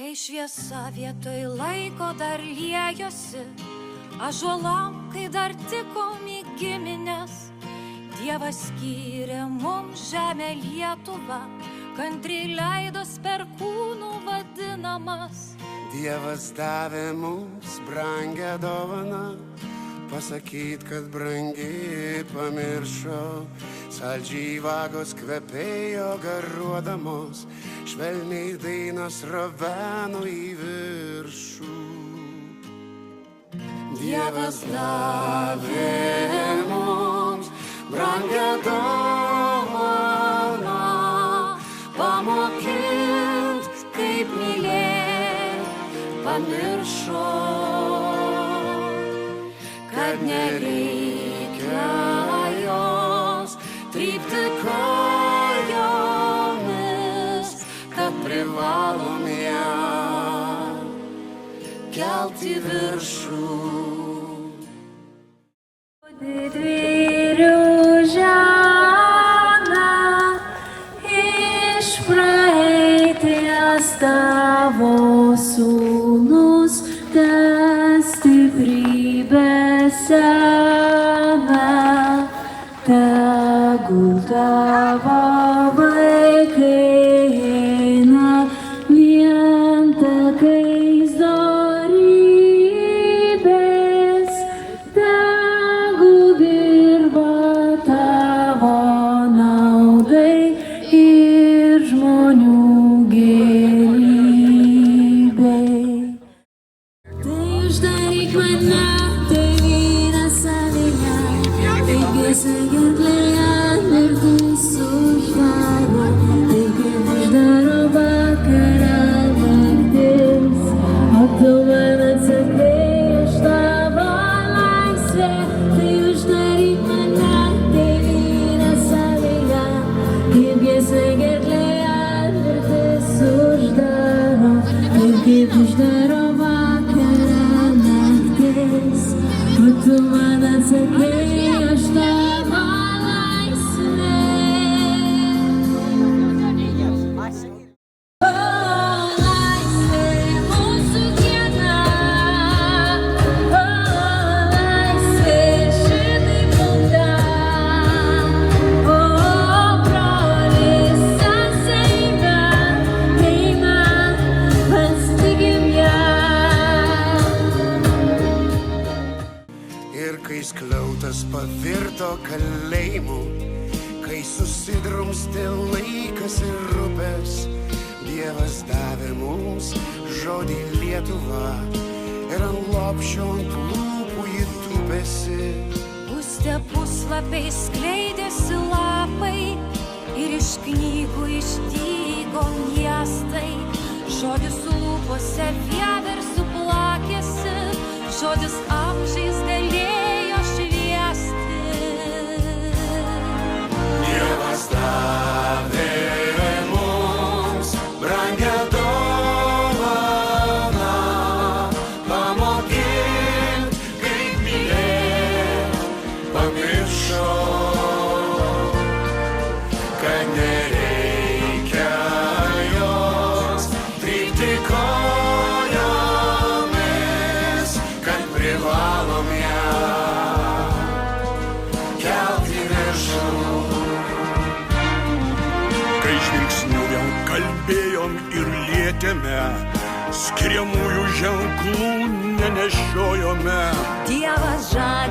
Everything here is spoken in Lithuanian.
Kai šviesa vietoj laiko dar liejosi, ąžuolam, kai dar tikom į giminės, Dievas skyrė mums žemę Lietuvą, kantriai leidos per kūnų vadinamas. Dievas davė mums brangią dovaną, pasakyt, kad brangiai pamiršo. Saldžiai vagos kvepėjo garuodamos, švelniai dainos raveno į viršų. Dievas davė mums brangią dovaną, pamokint, kaip mylėt, pamiršo, kad nereikia jos trypti kojomis, kad privalom ją kelti viršų. Didvyrių žemę iš praeities tavo sūnus, te stiprybę semia, tegul tavo vaikai eina vien takais dorybės, tegul dirba tavo naudai ir žmonių gerybei. Tai uždaryk mane, tėvynę savyje, taigėsi gerklėje mirtis uždaro, taigi uždaro vakarą naktis, o tu man atsakai už tavo laisvę. Tai uždaryk mane, tėvynę savyje, taigėsi gerklėje mirtis uždaro, taigi uždaro vakarą naktis, o tu man atsakai už tavo laisvę. O laisvė mūsų diena, o laisvė šitaip būda, o brolis sąsaiga, eina, pasitikim ją. Ir kai skliautas pavirto kalėjimu, kai susidrumstė laikas ir upės, Dievas davė mums žodį Lietuva ir ant lopšio ant lūpų jį tupėsi. Pustė puslapiai skleidėsi lapai ir iš knygų išdygo miestai. Žodis lūpose vieversiu plakėsi, žodis amžiais galėjo šviesti. Dievas davė mums brangią dovaną, pamokint, kaip mylėt, pamiršo, kad nereikia jos trypti kojomis, kad privalom ją kelti viršų. Kai žvilgsniu vėl kalbėjom ir lietėme, skiriamųjų ženklų nenešiojome. Dievas žadėjo